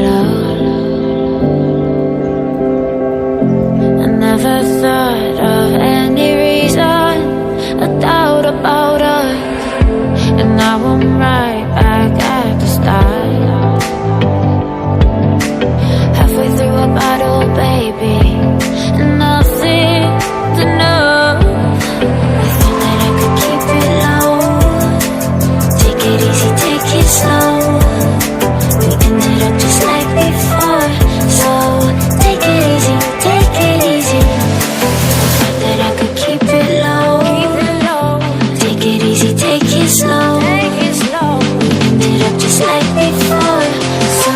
out. I never thought of any reason, a doubt about us, and now I'm right back at the start. Halfway through a bottle, baby, and nothing's enough. I thought that I could keep it low, take it easy, take it slow. We ended up just like before, so take it easy, take it easy. I thought that I could keep it low, take it easy, take it slow. We ended up just like before, so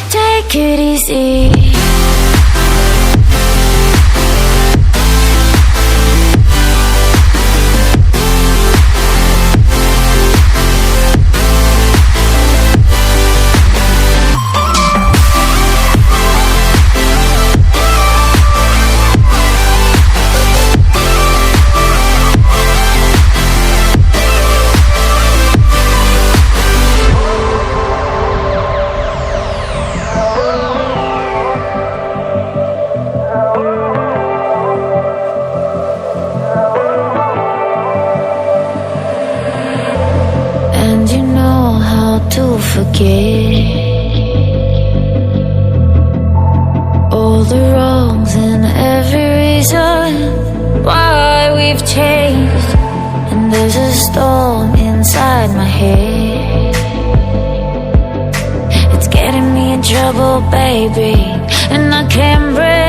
take it easy. And you know how to forget all the wrongs and every reason why we've changed. And there's a storm inside my head, it's getting me in trouble, baby, and I can't breathe.